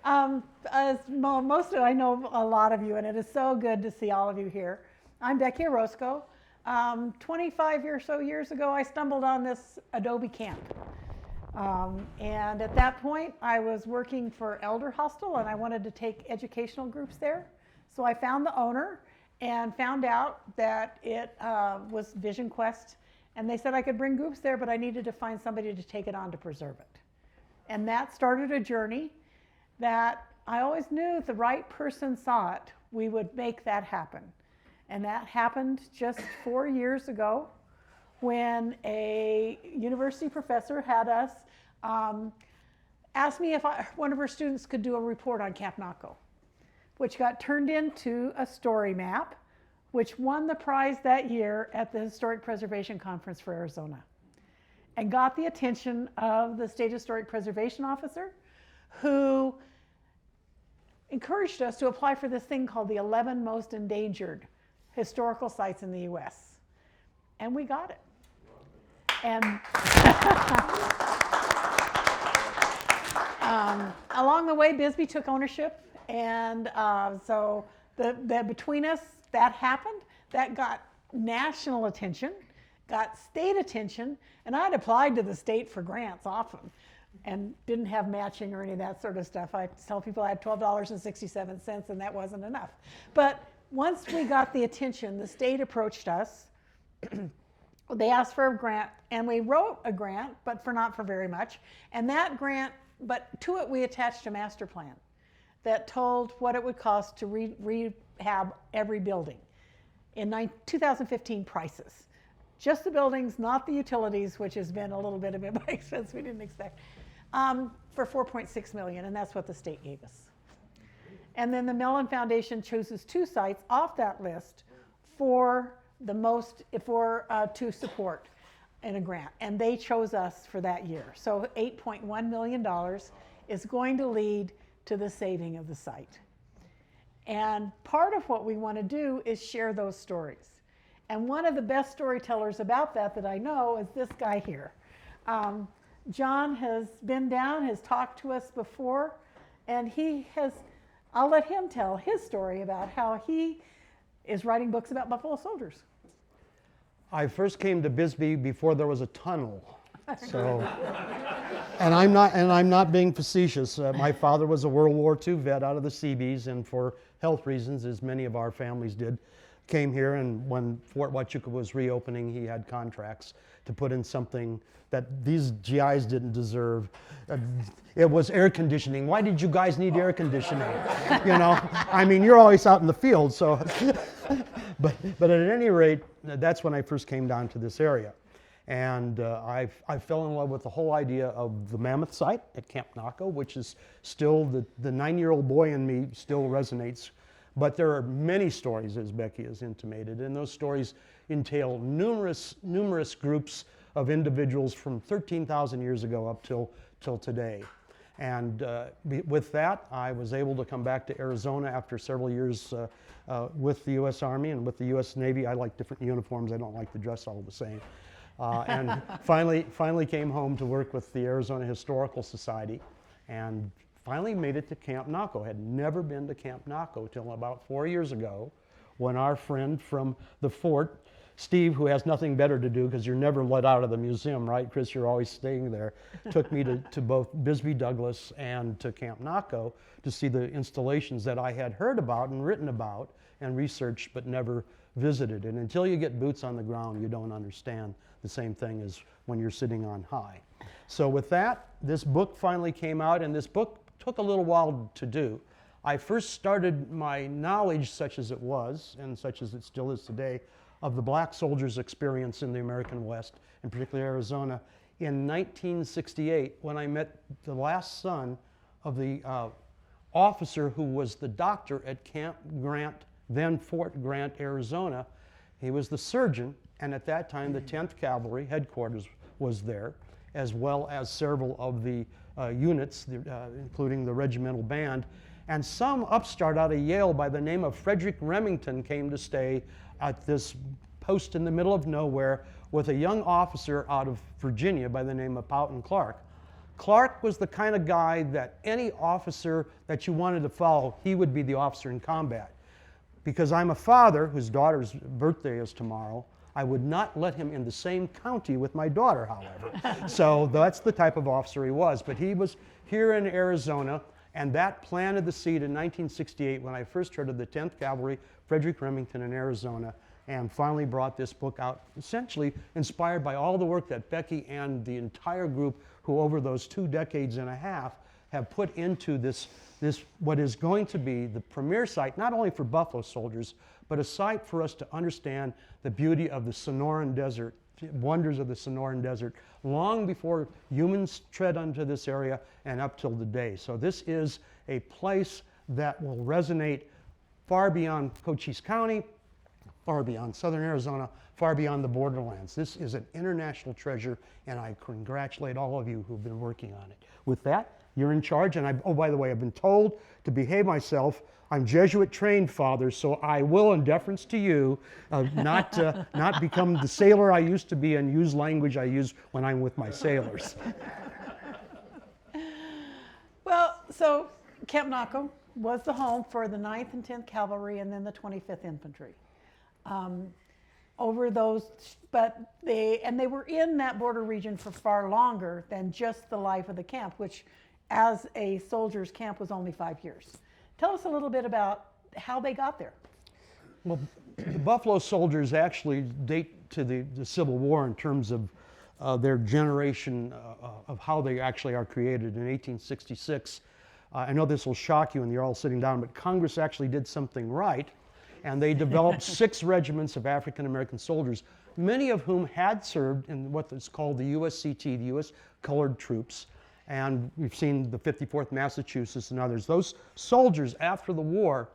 Most of I know a lot of you, and it is so good to see all of you here. I'm Becky Orozco. 25 or so years ago, I stumbled on this Adobe camp. And at that point, I was working for Elder Hostel, and I wanted to take educational groups there. So I found the owner and found out that it was Vision Quest. And they said I could bring groups there, but I needed to find somebody to take it on to preserve it. And that started a journey that I always knew if the right person saw it, we would make that happen. And that happened just 4 years ago when a university professor had us ask me if one of her students could do a report on Camp Naco, which got turned into a story map, which won the prize that year at the Historic Preservation Conference for Arizona, and got the attention of the State Historic Preservation Officer, who encouraged us to apply for this thing called the 11 Most Endangered Historical Sites in the U.S. And we got it. And along the way, Bisbee took ownership, and so between us, that happened. That got national attention, got state attention, and I'd applied to the state for grants often and didn't have matching or any of that sort of stuff. I tell people I had $12.67, and that wasn't enough. But once we got the attention, the state approached us. They asked for a grant, and we wrote a grant, but not for very much. And that grant, but to it we attached a master plan that told what it would cost to rehab every building in 2015 prices. Just the buildings, not the utilities, which has been a little bit of an expense we didn't expect, for $4.6 million, and that's what the state gave us. And then the Mellon Foundation chooses 2 sites off that list to support in a grant, and they chose us for that year. So $8.1 million is going to lead to the saving of the site. And part of what we want to do is share those stories. And one of the best storytellers about that I know is this guy here. John has been down, has talked to us before, and I'll let him tell his story about how he is writing books about Buffalo Soldiers. I first came to Bisbee before there was a tunnel. So, and I'm not being facetious. My father was a World War II vet out of the Seabees, and for health reasons, as many of our families did, came here. And when Fort Huachuca was reopening, he had contracts to put in something that these GIs didn't deserve. It was air conditioning. Why did you guys need air conditioning? You know, I mean, you're always out in the field, so. But at any rate, that's when I first came down to this area. And I fell in love with the whole idea of the Mammoth site at Camp Naco, which is still, the 9-year-old boy in me still resonates. But there are many stories, as Becky has intimated, and those stories entail numerous groups of individuals from 13,000 years ago up till today. And with that, I was able to come back to Arizona after several years with the U.S. Army and with the U.S. Navy. I like different uniforms. I don't like the dress all the same. And finally came home to work with the Arizona Historical Society, and finally made it to Camp Naco. Had never been to Camp Naco till about 4 years ago, when our friend from the fort, Steve, who has nothing better to do because you're never let out of the museum, right, Chris? You're always staying there. Took me to both Bisbee Douglas and to Camp Naco to see the installations that I had heard about and written about and researched but never visited. And until you get boots on the ground, you don't understand the same thing as when you're sitting on high. So with that, this book finally came out, and this book took a little while to do. I first started my knowledge, such as it was, and such as it still is today, of the black soldiers' experience in the American West, and particularly Arizona, in 1968, when I met the last son of the officer who was the doctor at Camp Grant, then Fort Grant, Arizona. He was the surgeon, and at that time the 10th Cavalry headquarters was there, as well as several of the units, including the regimental band. And some upstart out of Yale by the name of Frederick Remington came to stay at this post in the middle of nowhere with a young officer out of Virginia by the name of Poughton Clark. Clark was the kind of guy that any officer that you wanted to follow, he would be the officer in combat. Because I'm a father whose daughter's birthday is tomorrow, I would not let him in the same county with my daughter, however. So that's the type of officer he was. But he was here in Arizona, and that planted the seed in 1968 when I first heard of the 10th Cavalry, Frederick Remington in Arizona, and finally brought this book out, essentially inspired by all the work that Becky and the entire group, who over those 2 decades and a half have put into this what is going to be the premier site, not only for buffalo soldiers, but a site for us to understand the beauty of the Sonoran Desert, wonders of the Sonoran Desert, long before humans tread onto this area and up till today. So this is a place that will resonate far beyond Cochise County, far beyond southern Arizona, far beyond the borderlands. This is an international treasure, and I congratulate all of you who've been working on it. With that, you're in charge, and oh, by the way, I've been told to behave myself. I'm Jesuit trained, Father, so I will, in deference to you, not become the sailor I used to be and use language I use when I'm with my sailors. Well, so Camp Naco was the home for the 9th and 10th Cavalry and then the 25th Infantry. Over those, but they were in that border region for far longer than just the life of the camp, which as a soldier's camp was only 5 years. Tell us a little bit about how they got there. Well, the Buffalo Soldiers actually date to the Civil War in terms of their generation of how they actually are created in 1866. I know this will shock you and you're all sitting down, but Congress actually did something right, and they developed 6 regiments of African American soldiers, many of whom had served in what is called the USCT, the U.S. Colored Troops, and we've seen the 54th Massachusetts and others. Those soldiers, after the war,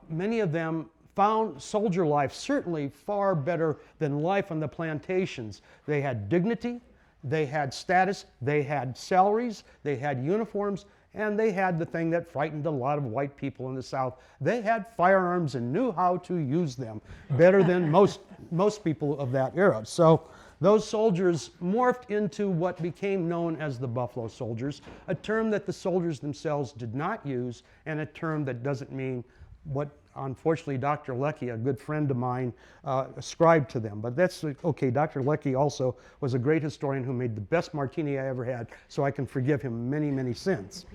many of them found soldier life certainly far better than life on the plantations. They had dignity, they had status, they had salaries, they had uniforms, and they had the thing that frightened a lot of white people in the South. They had firearms and knew how to use them better than most people of that era. So those soldiers morphed into what became known as the Buffalo Soldiers, a term that the soldiers themselves did not use, and a term that doesn't mean what, unfortunately, Dr. Leckie, a good friend of mine, ascribed to them. But that's okay. Dr. Leckie also was a great historian who made the best martini I ever had, so I can forgive him many, many sins.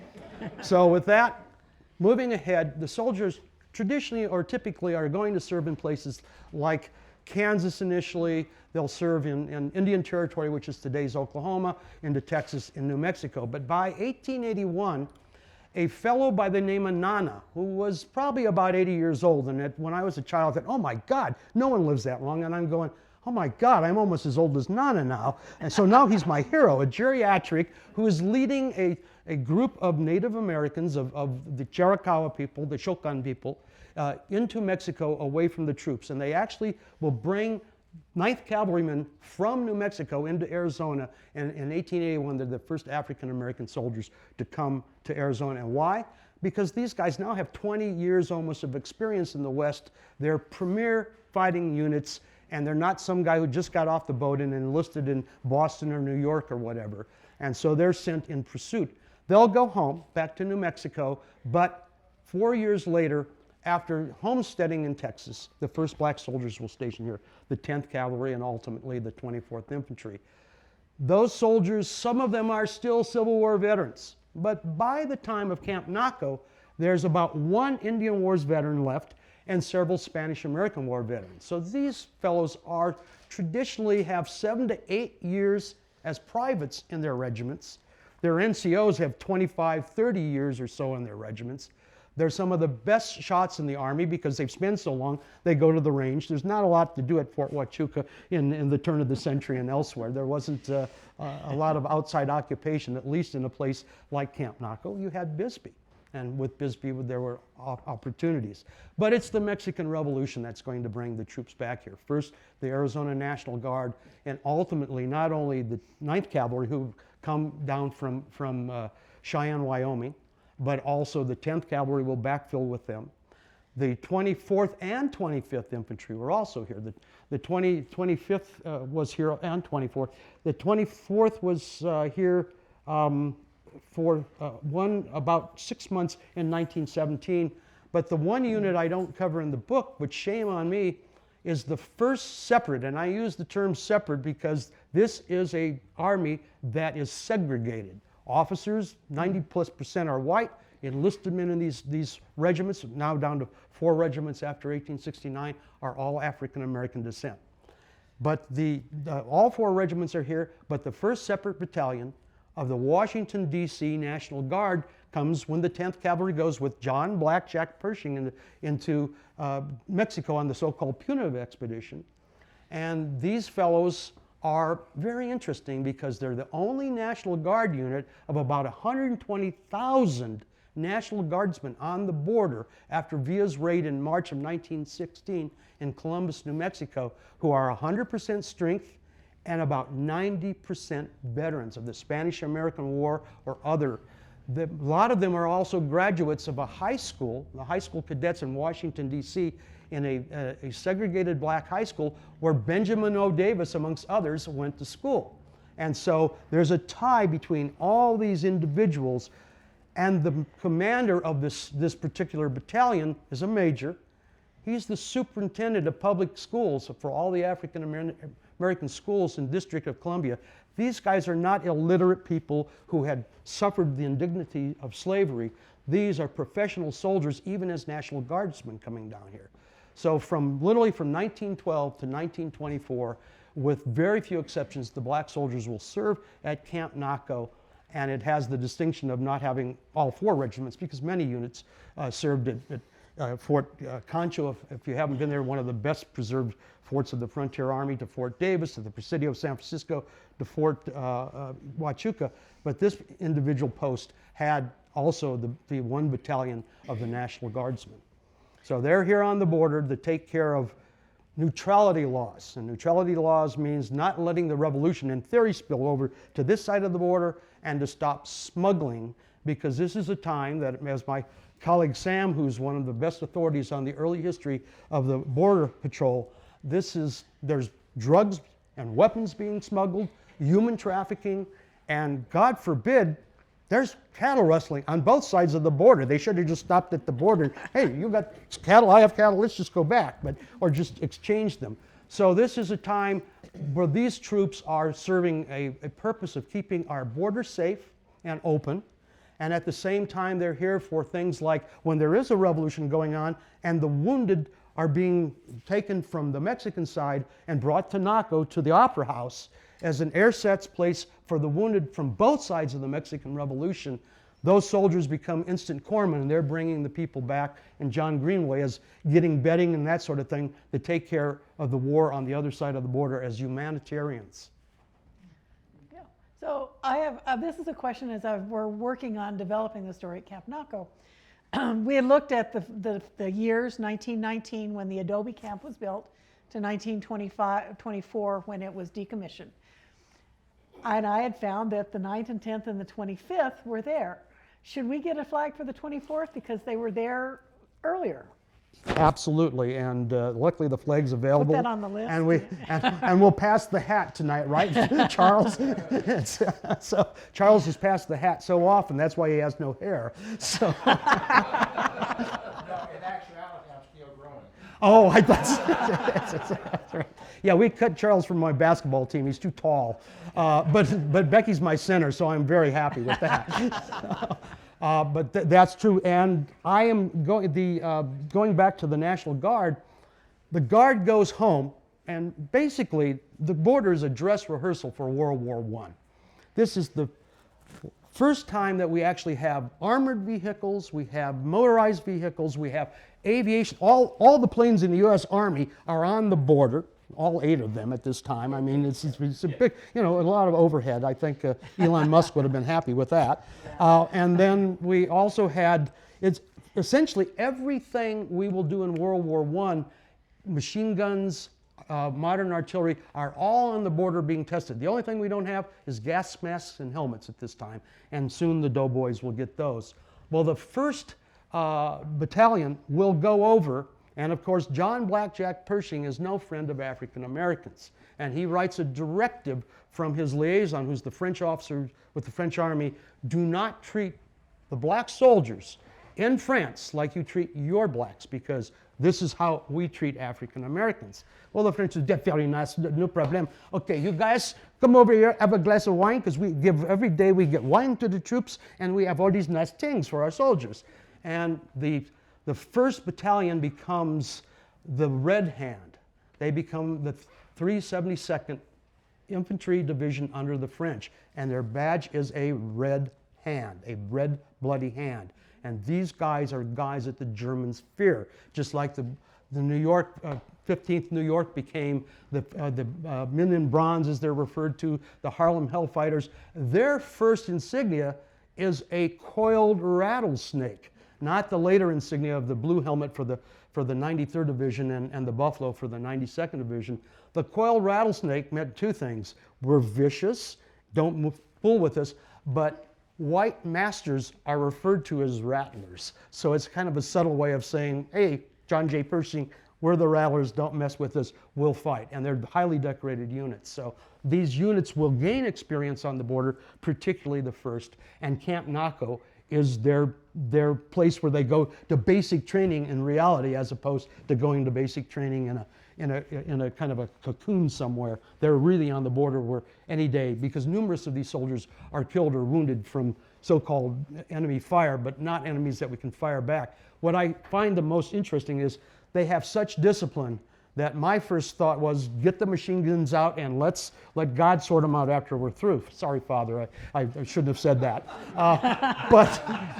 So with that, moving ahead, the soldiers traditionally or typically are going to serve in places like Kansas initially. They'll serve in Indian Territory, which is today's Oklahoma, into Texas and New Mexico. But by 1881, a fellow by the name of Nana, who was probably about 80 years old, and when I was a child, I thought, oh my God, no one lives that long. And I'm going, oh my God, I'm almost as old as Nana now. And so now he's my hero, a geriatric who is leading a group of Native Americans, of the Chiricahua people, the Shokan people, into Mexico away from the troops. And they actually will bring 9th Cavalrymen from New Mexico into Arizona. And in 1881, they're the first African American soldiers to come to Arizona. And why? Because these guys now have 20 years almost of experience in the West. They're premier fighting units, and they're not some guy who just got off the boat and enlisted in Boston or New York or whatever. And so they're sent in pursuit. They'll go home, back to New Mexico, but 4 years later, after homesteading in Texas, the first black soldiers will station here, the 10th Cavalry and ultimately the 24th Infantry. Those soldiers, some of them are still Civil War veterans, but by the time of Camp Naco, there's about 1 Indian Wars veteran left and several Spanish-American War veterans. So these fellows are traditionally have 7 to 8 years as privates in their regiments. Their NCOs have 25, 30 years or so in their regiments. They're some of the best shots in the Army because they've spent so long, they go to the range. There's not a lot to do at Fort Huachuca in the turn of the century and elsewhere. There wasn't a lot of outside occupation, at least in a place like Camp Naco. You had Bisbee, and with Bisbee there were opportunities. But it's the Mexican Revolution that's going to bring the troops back here. First, the Arizona National Guard, and ultimately not only the 9th Cavalry, who come down from Cheyenne, Wyoming, but also the 10th Cavalry will backfill with them. The 24th and 25th Infantry were also here. The 25th was here and 24th. The 24th was here for one about 6 months in 1917. But the one unit I don't cover in the book, but shame on me, is the first separate, and I use the term separate because this is a army that is segregated. Officers, 90+% are white, enlisted men in these regiments, now down to 4 regiments after 1869, are all African American descent. But all 4 regiments are here, but the first separate battalion of the Washington, D.C. National Guard comes when the 10th Cavalry goes with John Blackjack Pershing into Mexico on the so-called Punitive Expedition. And these fellows are very interesting because they're the only National Guard unit of about 120,000 National Guardsmen on the border after Villa's raid in March of 1916 in Columbus, New Mexico, who are 100% strength and about 90% veterans of the Spanish-American War or other. A lot of them are also graduates of a high school, the high school cadets in Washington, D.C., in a segregated black high school where Benjamin O. Davis, amongst others, went to school. And so there's a tie between all these individuals, and the commander of this particular battalion is a major. He's the superintendent of public schools for all the African American schools in the District of Columbia. These guys are not illiterate people who had suffered the indignity of slavery. These are professional soldiers, even as National Guardsmen coming down here. So literally from 1912 to 1924, with very few exceptions, the black soldiers will serve at Camp Naco, and it has the distinction of not having all 4 regiments because many units served at Fort Concho. If you haven't been there, one of the best preserved forts of the Frontier Army, to Fort Davis, to the Presidio of San Francisco, to Fort Huachuca. But this individual post had also the 1 battalion of the National Guardsmen. So they're here on the border to take care of neutrality laws. And neutrality laws means not letting the revolution in theory spill over to this side of the border and to stop smuggling, because this is a time that, as my colleague Sam, who's one of the best authorities on the early history of the Border Patrol, there's drugs and weapons being smuggled, human trafficking, and God forbid, there's cattle rustling on both sides of the border. They should have just stopped at the border. Hey, you got cattle, I have cattle, let's just go back, or just exchange them. So this is a time where these troops are serving a purpose of keeping our border safe and open. And at the same time, they're here for things like when there is a revolution going on and the wounded are being taken from the Mexican side and brought to Naco, to the Opera House, as an airsets place for the wounded from both sides of the Mexican Revolution. Those soldiers become instant corpsmen, and they're bringing the people back, and John Greenway is getting bedding and that sort of thing to take care of the war on the other side of the border as humanitarians. Yeah. So I have, this is a question as we're working on developing the story at Camp Naco. We had looked at the years, 1919 when the Adobe camp was built to 1924 when it was decommissioned. And I had found that the 9th and 10th and the 25th were there. Should we get a flag for the 24th because they were there earlier? Absolutely, and luckily the flag's available. Put that on the list. And we'll pass the hat tonight, right, Charles? So Charles has passed the hat so often, that's why he has no hair. So. No, in actuality, I'm still growing. Oh, that's right. Yeah, we cut Charles from my basketball team. He's too tall. But Becky's my center, so I'm very happy with that. But that's true. And I am going back to the National Guard. The Guard goes home, and basically the border is a dress rehearsal for World War I. This is the first time that we actually have armored vehicles, we have motorized vehicles, we have aviation. All the planes in the U.S. Army are on the border, all 8 of them at this time. I mean, it's a big, a lot of overhead. I think Elon Musk would have been happy with that. And then we also had, it's essentially everything we will do in World War I, machine guns, modern artillery, are all on the border being tested. The only thing we don't have is gas masks and helmets at this time, and soon the doughboys will get those. Well, the 1st battalion will go over And of course, John Blackjack Pershing is no friend of African Americans. And he writes a directive from his liaison, who's the French officer with the French army, do not treat the black soldiers in France like you treat your blacks, because this is how we treat African Americans. Well, the French said, very nice, no problem. Okay, you guys come over here, have a glass of wine, because we give, every day we get wine to the troops, and we have all these nice things for our soldiers. And the 1st Battalion becomes the Red Hand. They become the 372nd Infantry Division under the French, and their badge is a red hand, a red bloody hand. And these guys are guys that the Germans fear, just like the New York, 15th New York became the Men in Bronze, as they're referred to, the Harlem Hellfighters. Their first insignia is a coiled rattlesnake, not the later insignia of the blue helmet for the 93rd Division and the buffalo for the 92nd Division. The coiled rattlesnake meant 2 things. We're vicious, don't fool with us, but white masters are referred to as rattlers. So it's kind of a subtle way of saying, hey, John J. Pershing, we're the rattlers, don't mess with us, we'll fight. And they're highly decorated units. So these units will gain experience on the border, particularly the 1st, and Camp Naco is their place where they go to basic training in reality, as opposed to going to basic training in a kind of a cocoon somewhere. They're really on the border where any day, because numerous of these soldiers are killed or wounded from so-called enemy fire, but not enemies that we can fire back. What I find the most interesting is they have such discipline that my first thought was, get the machine guns out and let God sort them out after we're through. Sorry, Father, I shouldn't have said that. But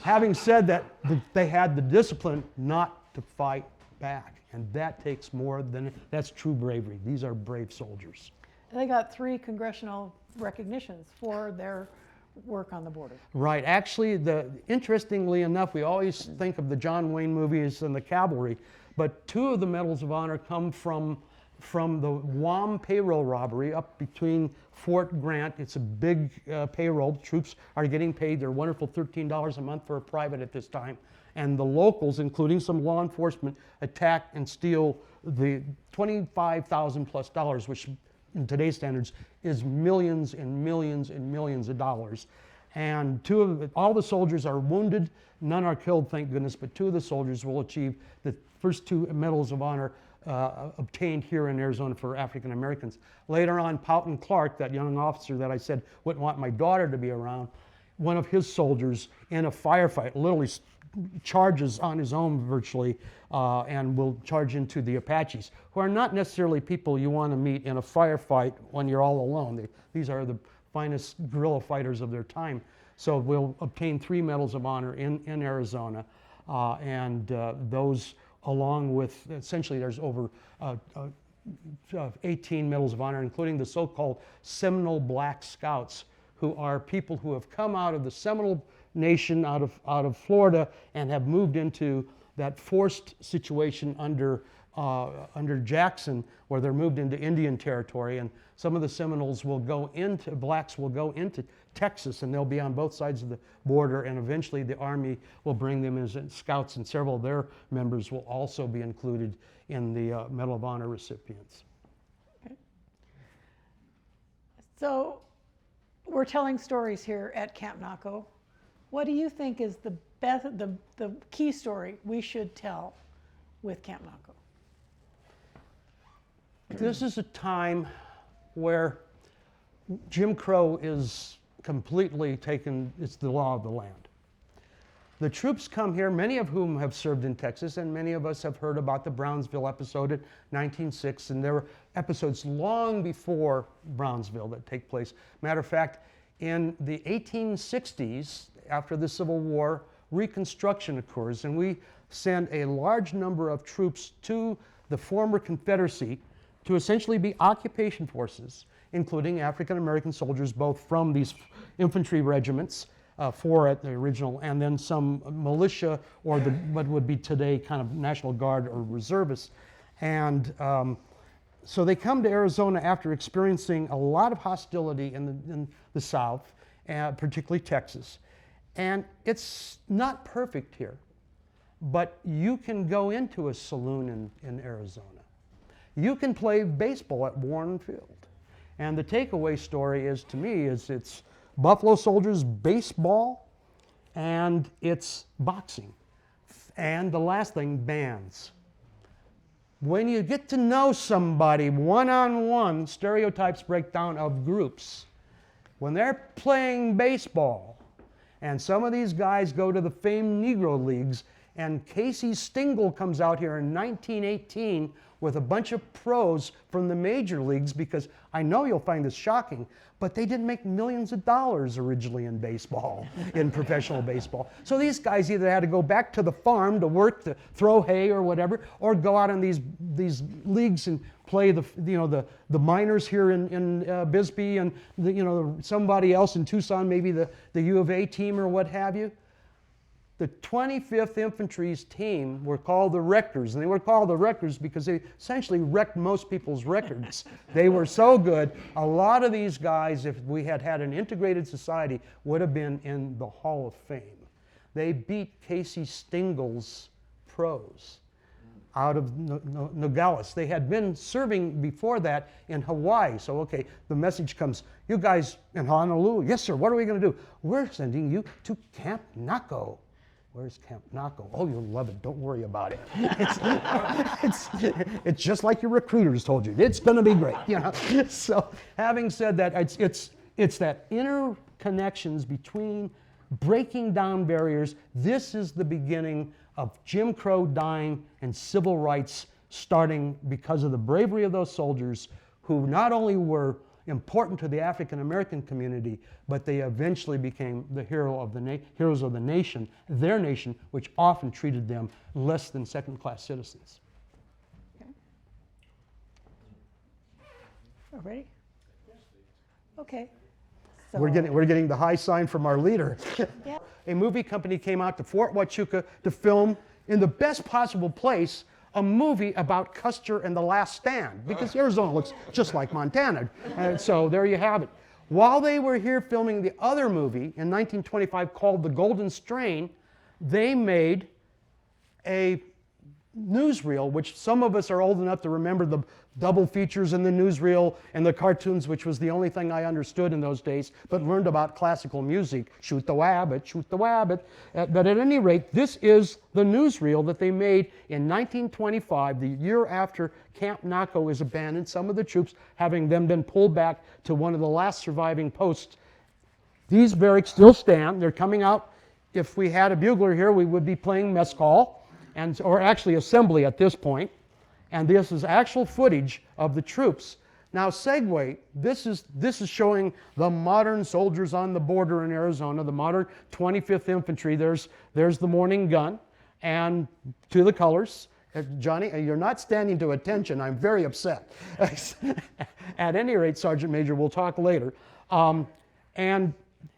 having said that, they had the discipline not to fight back. And that takes more than, that's true bravery. These are brave soldiers. They got 3 congressional recognitions for their work on the border. Right. Actually, interestingly enough, we always think of the John Wayne movies and the cavalry, but 2 of the Medals of Honor come from the Guam payroll robbery up between Fort Grant. It's a big payroll. Troops are getting paid their wonderful $13 a month for a private at this time. And the locals, including some law enforcement, attack and steal the $25,000 plus, which in today's standards is millions and millions and millions of dollars. And all the soldiers are wounded. None are killed, thank goodness, but 2 of the soldiers will achieve the first 2 Medals of Honor obtained here in Arizona for African Americans. Later on, Poughton Clark, that young officer that I said wouldn't want my daughter to be around, one of his soldiers in a firefight literally charges on his own virtually and will charge into the Apaches, who are not necessarily people you want to meet in a firefight when you're all alone. These are the finest guerrilla fighters of their time. So we'll obtain 3 Medals of Honor in Arizona, and those, along with, essentially there's over 18 Medals of Honor, including the so-called Seminole Black Scouts, who are people who have come out of the Seminole Nation, out of Florida, and have moved into that forced situation under Jackson, where they're moved into Indian territory. And some of the Seminoles blacks will go into Texas, and they'll be on both sides of the border, and eventually the Army will bring them as scouts, and several of their members will also be included in the Medal of Honor recipients. Okay. So we're telling stories here at Camp Naco. What do you think is the best, the key story we should tell with Camp Naco? This is a time where Jim Crow is completely taken, it's the law of the land. The troops come here, many of whom have served in Texas, and many of us have heard about the Brownsville episode in 1906, and there were episodes long before Brownsville that take place. Matter of fact, in the 1860s, after the Civil War, Reconstruction occurs, and we send a large number of troops to the former Confederacy to essentially be occupation forces, including African American soldiers, both from these infantry regiments, 4 at the original, and then some militia, or what would be today kind of National Guard or reservists. And so they come to Arizona after experiencing a lot of hostility in the South, particularly Texas. And it's not perfect here. but you can go into a saloon in Arizona. You can play baseball at Warren Field. And the takeaway story is, to me, is it's Buffalo Soldiers baseball and it's boxing. And the last thing, bands. When you get to know somebody one-on-one, stereotypes break down of groups. When they're playing baseball, and some of these guys go to the famed Negro Leagues, and Casey Stengel comes out here in 1918 with a bunch of pros from the major leagues, because I know you'll find this shocking, but they didn't make millions of dollars originally in baseball, in professional baseball. So these guys either had to go back to the farm to work, to throw hay or whatever, or go out in these leagues and play the minors here in Bisbee, and somebody else in Tucson, maybe the U of A team or what have you. The 25th Infantry's team were called the Wreckers, and they were called the Wreckers because they essentially wrecked most people's records. They were so good. A lot of these guys, if we had had an integrated society, would have been in the Hall of Fame. They beat Casey Stengel's pros out of Nogales. They had been serving before that in Hawaii. So, okay, the message comes, you guys in Honolulu, yes sir, what are we going to do? We're sending you to Camp Naco. Where's Camp Naco? Oh, you'll love it. Don't worry about it. It's just like your recruiters told you. It's going to be great. So, having said that, it's that inner connections between breaking down barriers. This is the beginning of Jim Crow dying and civil rights starting because of the bravery of those soldiers, who not only were important to the African American community, but they eventually became the heroes of the nation, their nation, which often treated them less than second-class citizens. Okay. All ready? Okay. So, We're getting the high sign from our leader. yeah. A movie company came out to Fort Huachuca to film in the best possible place a movie about Custer and the Last Stand, because Arizona looks just like Montana. And so there you have it. While they were here filming the other movie in 1925 called The Golden Strain, they made a newsreel, which some of us are old enough to remember the double features in the newsreel and the cartoons, which was the only thing I understood in those days, but learned about classical music. Shoot the wabbit, shoot the wabbit. But at any rate, this is the newsreel that they made in 1925, the year after Camp Naco is abandoned, some of the troops having them been pulled back to one of the last surviving posts. These barracks still stand. They're coming out. If we had a bugler here, we would be playing mess call, or actually assembly at this point. And this is actual footage of the troops. Now, segue, this is showing the modern soldiers on the border in Arizona, the modern 25th Infantry. There's the morning gun, and to the colors. Johnny, you're not standing to attention. I'm very upset. At any rate, Sergeant Major, we'll talk later. And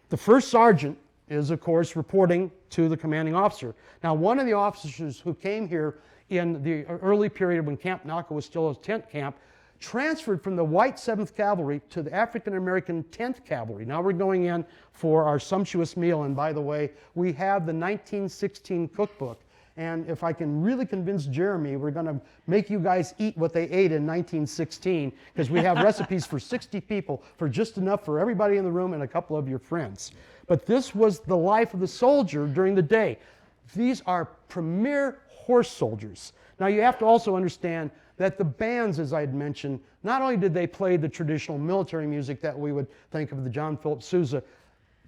the first sergeant is, of course, reporting to the commanding officer. Now, one of the officers who came here in the early period when Camp Naco was still a tent camp, transferred from the white 7th Cavalry to the African American 10th Cavalry. Now we're going in for our sumptuous meal, and by the way, we have the 1916 cookbook. And if I can really convince Jeremy, we're going to make you guys eat what they ate in 1916, because we have recipes for 60 people, for just enough for everybody in the room and a couple of your friends. But this was the life of the soldier during the day. These are premier horse soldiers. Now you have to also understand that the bands, as I had mentioned, not only did they play the traditional military music that we would think of the John Philip Sousa,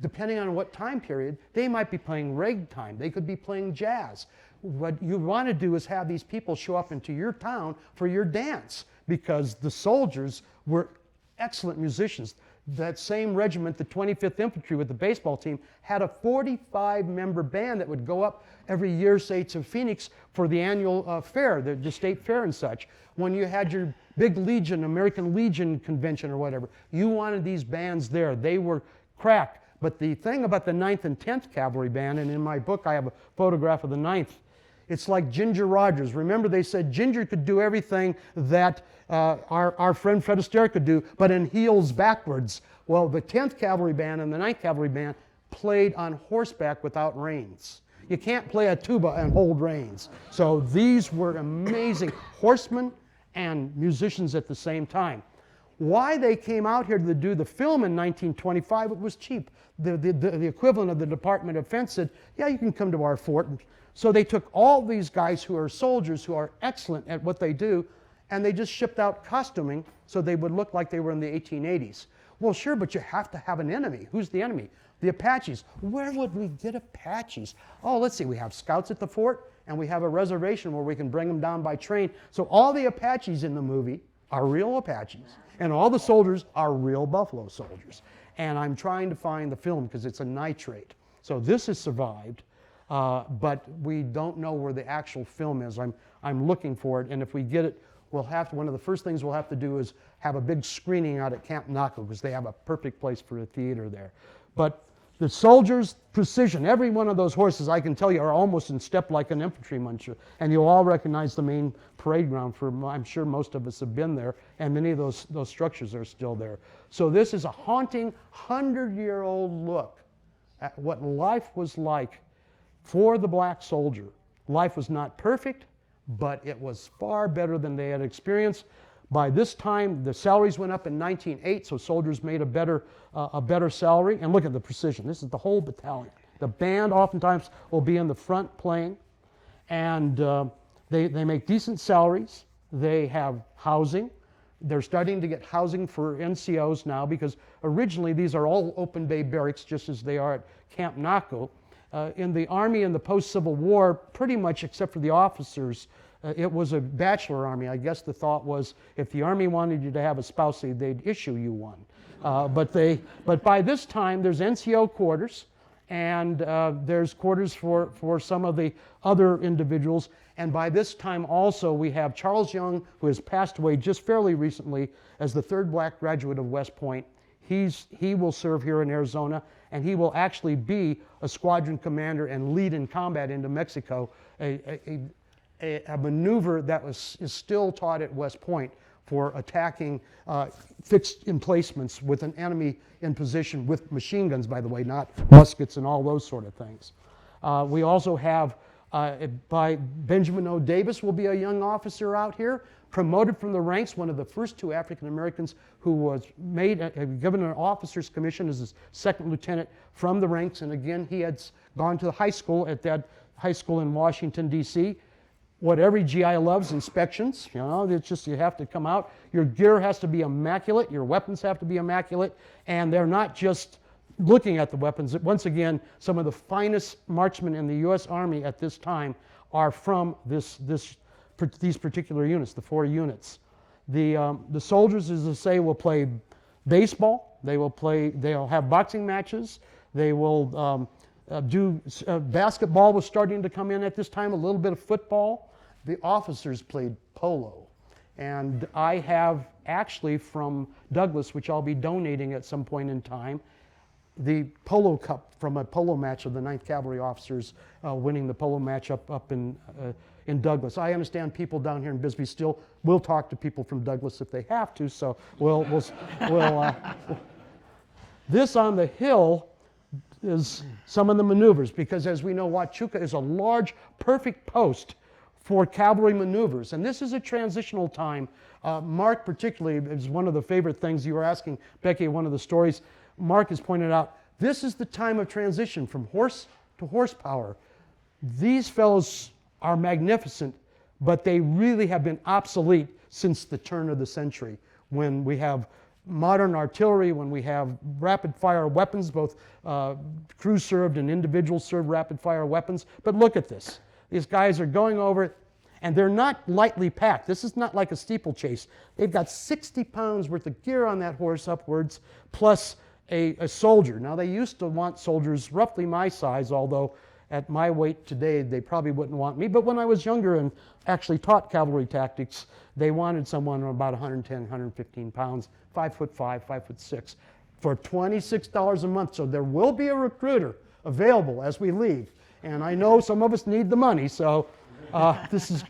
depending on what time period, they might be playing ragtime, they could be playing jazz. What you want to do is have these people show up into your town for your dance, because the soldiers were excellent musicians. That same regiment, the 25th Infantry with the baseball team, had a 45-member band that would go up every year, say, to Phoenix for the annual fair, the state fair and such. When you had your big Legion, American Legion convention or whatever, you wanted these bands there. They were crack. But the thing about the 9th and 10th Cavalry Band, and in my book I have a photograph of the 9th, it's like Ginger Rogers. Remember, they said Ginger could do everything that our friend Fred Astaire could do, but in heels backwards. Well, the 10th Cavalry Band and the 9th Cavalry Band played on horseback without reins. You can't play a tuba and hold reins. So these were amazing horsemen and musicians at the same time. Why they came out here to do the film in 1925, it was cheap. The equivalent of the Department of Defense said, yeah, you can come to our fort. So they took all these guys who are soldiers, who are excellent at what they do, and they just shipped out costuming so they would look like they were in the 1880s. Well, sure, but you have to have an enemy. Who's the enemy? The Apaches. Where would we get Apaches? Oh, let's see, we have scouts at the fort, and we have a reservation where we can bring them down by train. So all the Apaches in the movie are real Apaches, and all the soldiers are real Buffalo soldiers. And I'm trying to find the film because it's a nitrate. So this has survived, but we don't know where the actual film is. I'm looking for it, and if we get it, one of the first things we'll have to do is have a big screening out at Camp Naco because they have a perfect place for a theater there. But the soldiers' precision, every one of those horses, I can tell you, are almost in step like an infantryman. And you'll all recognize the main parade ground. I'm sure most of us have been there, and many of those structures are still there. So this is a haunting 100-year-old look at what life was like for the black soldier. Life was not perfect, but it was far better than they had experienced. By this time, the salaries went up in 1908, so soldiers made a better salary. And look at the precision. This is the whole battalion. The band oftentimes will be in the front playing, and they make decent salaries. They have housing. They're starting to get housing for NCOs now because originally these are all open bay barracks, just as they are at Camp Naco. In the Army in the post-Civil War, pretty much except for the officers, it was a bachelor army. I guess the thought was if the Army wanted you to have a spouse, they'd issue you one. But by this time, there's NCO quarters, and there's quarters for some of the other individuals. And by this time also, we have Charles Young, who has passed away just fairly recently as the third black graduate of West Point. He will serve here in Arizona, and he will actually be a squadron commander and lead in combat into Mexico, a maneuver that is still taught at West Point for attacking fixed emplacements with an enemy in position with machine guns, by the way, not muskets and all those sort of things. We also have, by Benjamin O. Davis will be a young officer out here, promoted from the ranks, one of the first two African Americans who was given an officer's commission as his second lieutenant from the ranks. And again, he had gone to the high school at that high school in Washington, D.C. What every GI loves, inspections. You know, it's just you have to come out. Your gear has to be immaculate. Your weapons have to be immaculate. And they're not just looking at the weapons. Once again, some of the finest marksmen in the U.S. Army at this time are from these particular units, the 4 units. The soldiers, as I say, will play baseball. They'll have boxing matches. They will do basketball was starting to come in at this time, a little bit of football. The officers played polo. And I have actually from Douglas, which I'll be donating at some point in time, the polo cup from a polo match of the 9th Cavalry officers winning the polo match up in Douglas. I understand people down here in Bisbee still will talk to people from Douglas if they have to, so we'll this on the hill is some of the maneuvers, because as we know, Huachuca is a large, perfect post for cavalry maneuvers. And this is a transitional time. Mark particularly is one of the favorite things you were asking, Becky, one of the stories. Mark has pointed out, this is the time of transition from horse to horsepower. These fellows are magnificent, but they really have been obsolete since the turn of the century, when we have modern artillery, when we have rapid-fire weapons, both crew-served and individual-served rapid-fire weapons. But look at this. These guys are going over it, and they're not lightly packed. This is not like a steeplechase. They've got 60 pounds worth of gear on that horse upwards, plus a soldier. Now, they used to want soldiers roughly my size, although at my weight today, they probably wouldn't want me. But when I was younger and actually taught cavalry tactics, they wanted someone about 110, 115 pounds, 5'5", 5'6", for $26 a month. So there will be a recruiter available as we leave. And I know some of us need the money, so this is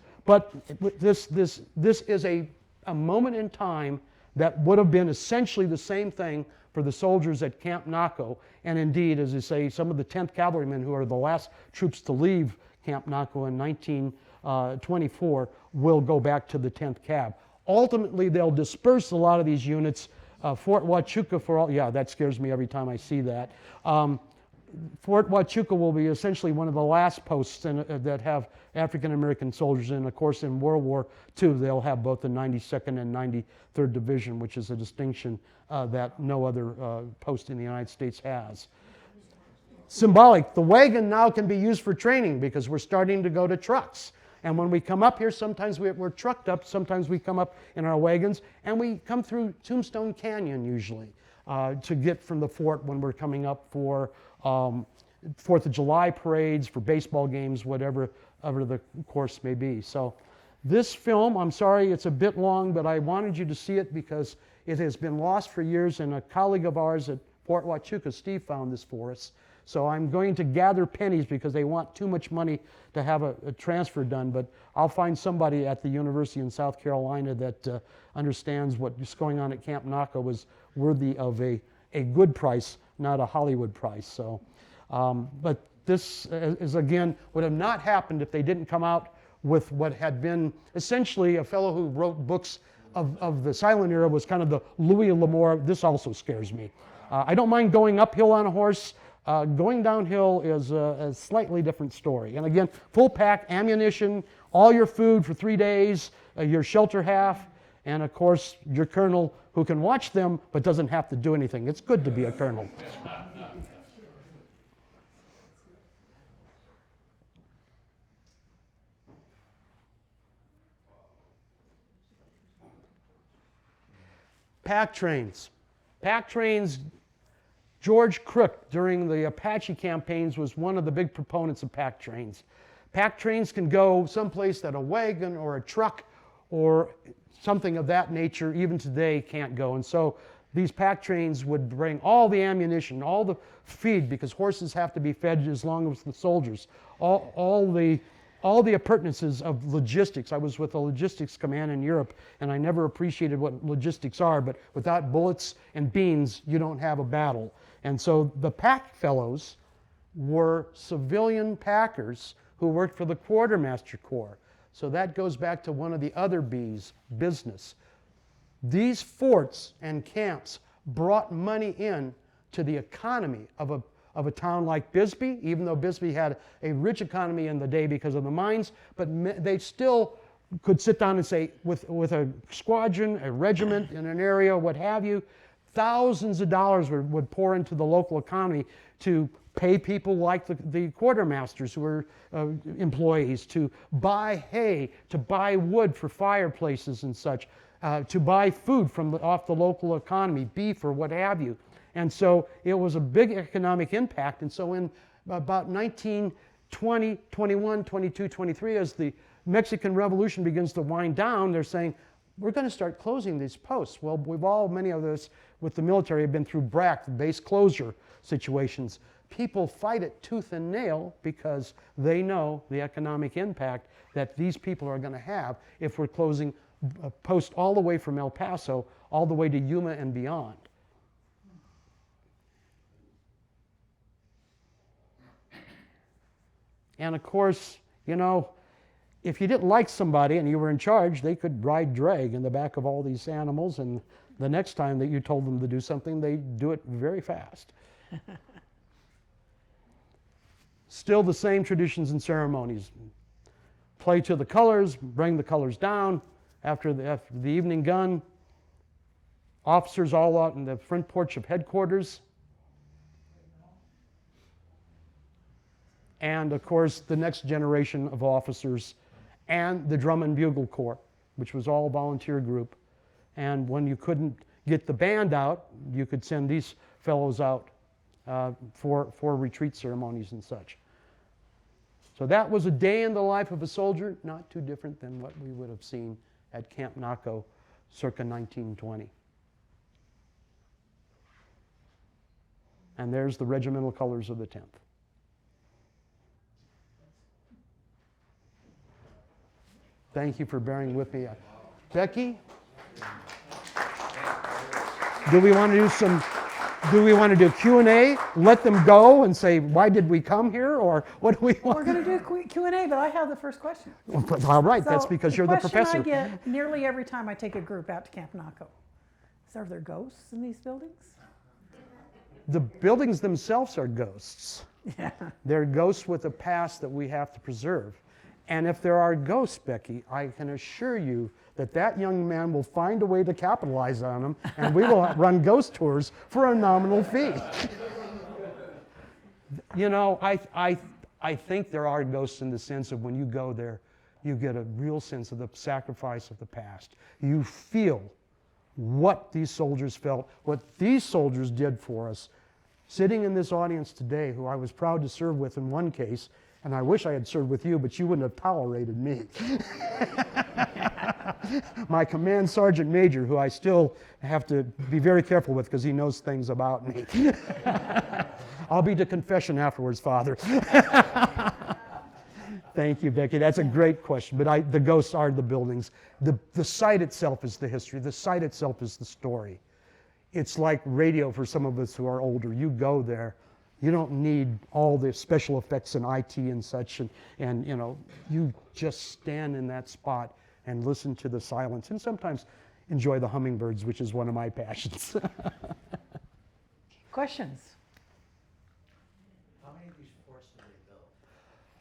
a moment in time that would have been essentially the same thing for the soldiers at Camp Naco. And indeed, as I say, some of the 10th Cavalrymen, who are the last troops to leave Camp Naco in 1924, will go back to the 10th Cav. Ultimately, they'll disperse a lot of these units. Fort Huachuca, for all, yeah, that scares me every time I see that. Fort Huachuca will be essentially one of the last posts that have African American soldiers in. Of course, in World War II, they'll have both the 92nd and 93rd Division, which is a distinction that no other post in the United States has. Symbolic, the wagon now can be used for training because we're starting to go to trucks. And when we come up here, sometimes we're trucked up, sometimes we come up in our wagons, and we come through Tombstone Canyon usually to get from the fort when we're coming up for 4th of July parades, for baseball games, whatever the course may be. So this film, I'm sorry it's a bit long, but I wanted you to see it because it has been lost for years, and a colleague of ours at Fort Huachuca, Steve, found this for us. So I'm going to gather pennies because they want too much money to have a transfer done, but I'll find somebody at the university in South Carolina that understands what's going on at Camp Naco was worthy of a good price, not a Hollywood price. So, but this is, again, would have not happened if they didn't come out with what had been essentially a fellow who wrote books of the silent era, was kind of the Louis L'Amour. This also scares me. I don't mind going uphill on a horse. Going downhill is a slightly different story. And again, full pack, ammunition, all your food for 3 days, your shelter half, and of course your colonel who can watch them but doesn't have to do anything. It's good to be a colonel. Pack trains. Pack trains. George Crook, during the Apache campaigns, was one of the big proponents of pack trains. Pack trains can go someplace that a wagon or a truck or something of that nature even today can't go. And so these pack trains would bring all the ammunition, all the feed, because horses have to be fed as long as the soldiers, all the appurtenances of logistics. I was with a logistics command in Europe, and I never appreciated what logistics are, but without bullets and beans, you don't have a battle. And so the pack fellows were civilian packers who worked for the Quartermaster Corps. So that goes back to one of the other B's, business. These forts and camps brought money in to the economy of a town like Bisbee, even though Bisbee had a rich economy in the day because of the mines, but they still could sit down and say, with a squadron, a regiment in an area, what have you, thousands of dollars would pour into the local economy to pay people like the quartermasters who were employees, to buy hay, to buy wood for fireplaces and such, to buy food off the local economy, beef or what have you. And so it was a big economic impact. And so in about 1920, 21, 22, 23, as the Mexican Revolution begins to wind down, they're saying, we're going to start closing these posts. Well, many of us with the military have been through BRAC, base closure situations. People fight it tooth and nail because they know the economic impact that these people are going to have if we're closing a post all the way from El Paso all the way to Yuma and beyond. And of course, you know, if you didn't like somebody and you were in charge, they could ride drag in the back of all these animals, and the next time that you told them to do something, they do it very fast. Still the same traditions and ceremonies. Play to the colors, bring the colors down. After the evening gun, officers all out in the front porch of headquarters. And of course, the next generation of officers and the Drum and Bugle Corps, which was all a volunteer group. And when you couldn't get the band out, you could send these fellows out for retreat ceremonies and such. So that was a day in the life of a soldier, not too different than what we would have seen at Camp Naco circa 1920. And there's the regimental colors of the 10th. Thank you for bearing with me. Becky? Do we want to do some Do we want to do Q&A, let them go and say, why did we come here? Or what do we want? We're going to do Q&A, but I have the first question. All right, that's So because you're the professor. question I get nearly every time I take a group out to Camp Naco is, are there ghosts in these buildings? The buildings themselves are ghosts. Yeah. They're ghosts with a past that we have to preserve. And if there are ghosts, Becky, I can assure you that that young man will find a way to capitalize on them, and we will run ghost tours for a nominal fee. You know, I think there are ghosts in the sense of when you go there, you get a real sense of the sacrifice of the past. You feel what these soldiers felt, what these soldiers did for us. Sitting in this audience today, who I was proud to serve with in one case, and I wish I had served with you, but you wouldn't have tolerated me. My command sergeant major, who I still have to be very careful with because he knows things about me. I'll be to confession afterwards, Father. Thank you, Becky. That's a great question. But the ghosts are the buildings. The site itself is the history. The site itself is the story. It's like radio for some of us who are older. You go there. You don't need all the special effects and IT and such. And you know, you just stand in that spot and listen to the silence. And sometimes enjoy the hummingbirds, which is one of my passions. Questions? How many of these forts did they build?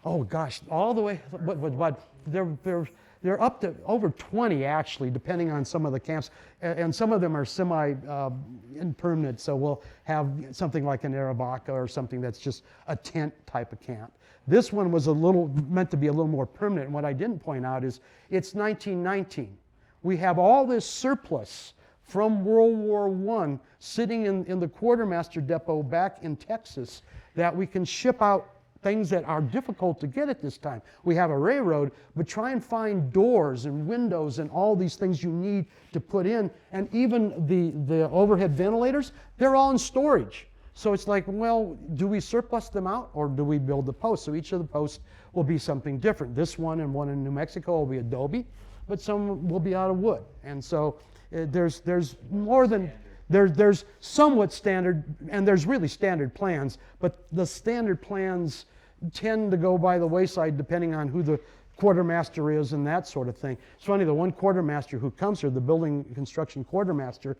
Oh gosh, all the way. But they're up to over 20 actually, depending on some of the camps, and some of them are semi-impermanent. So we'll have something like an Aravaca or something that's just a tent type of camp. This one was meant to be a little more permanent. And what I didn't point out is it's 1919. We have all this surplus from World War I sitting in the quartermaster depot back in Texas that we can ship out things that are difficult to get at this time. We have a railroad, but try and find doors and windows and all these things you need to put in. And even the overhead ventilators, they're all in storage. So it's like, well, do we surplus them out or do we build the posts? So each of the posts will be something different. This one and one in New Mexico will be adobe, but some will be out of wood. And so there's more than... There's somewhat standard, and there's really standard plans, but the standard plans tend to go by the wayside depending on who the quartermaster is and that sort of thing. It's funny, the one quartermaster who comes here, the building construction quartermaster,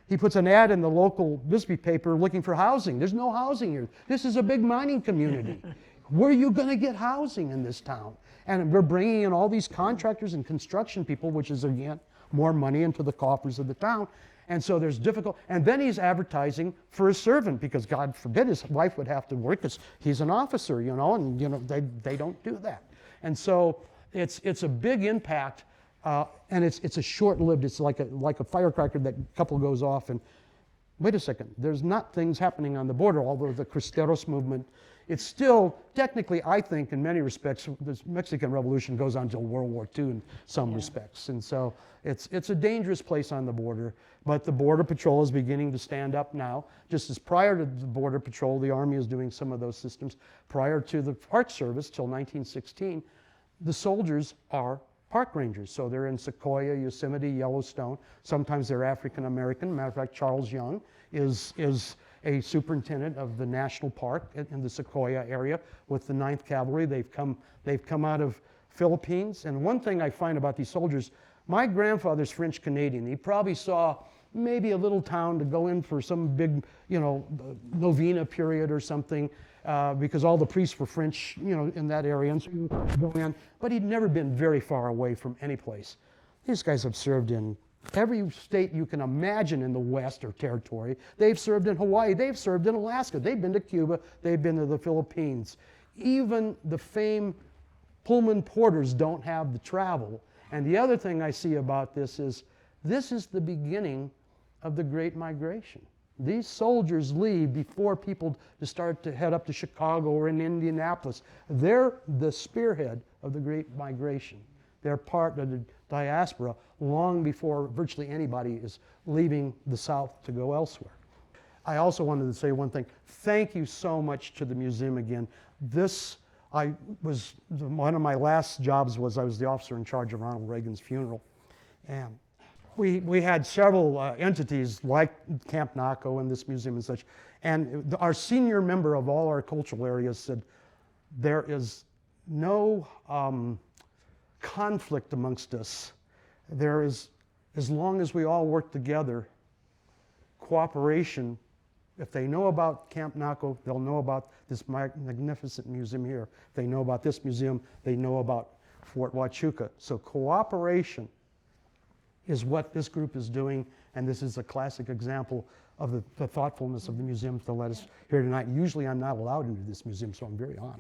he puts an ad in the local Bisbee paper looking for housing. There's no housing here. This is a big mining community. Where are you going to get housing in this town? And we're bringing in all these contractors and construction people, which is, again, more money into the coffers of the town. And so there's difficult, and then he's advertising for a servant because God forbid his wife would have to work because he's an officer, you know, and you know they don't do that. And so it's a big impact, and it's a short-lived. It's like a firecracker that a couple goes off, and wait a second, there's not things happening on the border. Although the Cristeros movement, it's still technically, I think, in many respects, the Mexican Revolution goes on until World War II in some respects, and so it's a dangerous place on the border. But the Border Patrol is beginning to stand up now. Just as prior to the Border Patrol, the Army is doing some of those systems. Prior to the Park Service, till 1916, the soldiers are park rangers. So they're in Sequoia, Yosemite, Yellowstone. Sometimes they're African American. Matter of fact, Charles Young is a superintendent of the national park in the Sequoia area with the 9th Cavalry. They've come out of Philippines. And one thing I find about these soldiers, my grandfather's French Canadian. He probably saw maybe a little town to go in for some big, you know, novena period or something, because all the priests were French, you know, in that area, and so you go in. But he'd never been very far away from any place. These guys have served in every state you can imagine in the West or territory. They've served in Hawaii. They've served in Alaska. They've been to Cuba. They've been to the Philippines. Even the famed Pullman porters don't have the travel. And the other thing I see about this is the beginning of the Great Migration. These soldiers leave before people start to head up to Chicago or in Indianapolis. They're the spearhead of the Great Migration. They're part of the diaspora long before virtually anybody is leaving the South to go elsewhere. I also wanted to say one thing. Thank you so much to the museum again. One of my last jobs was I was the officer in charge of Ronald Reagan's funeral. And we had several entities like Camp Naco and this museum and such. And our senior member of all our cultural areas said, there is no conflict amongst us. There is, as long as we all work together, cooperation. If they know about Camp Naco, they'll know about this magnificent museum here. If they know about this museum, they know about Fort Huachuca. So cooperation is what this group is doing, and this is a classic example of the thoughtfulness of the museum to let us here tonight. Usually I'm not allowed into this museum, so I'm very honored.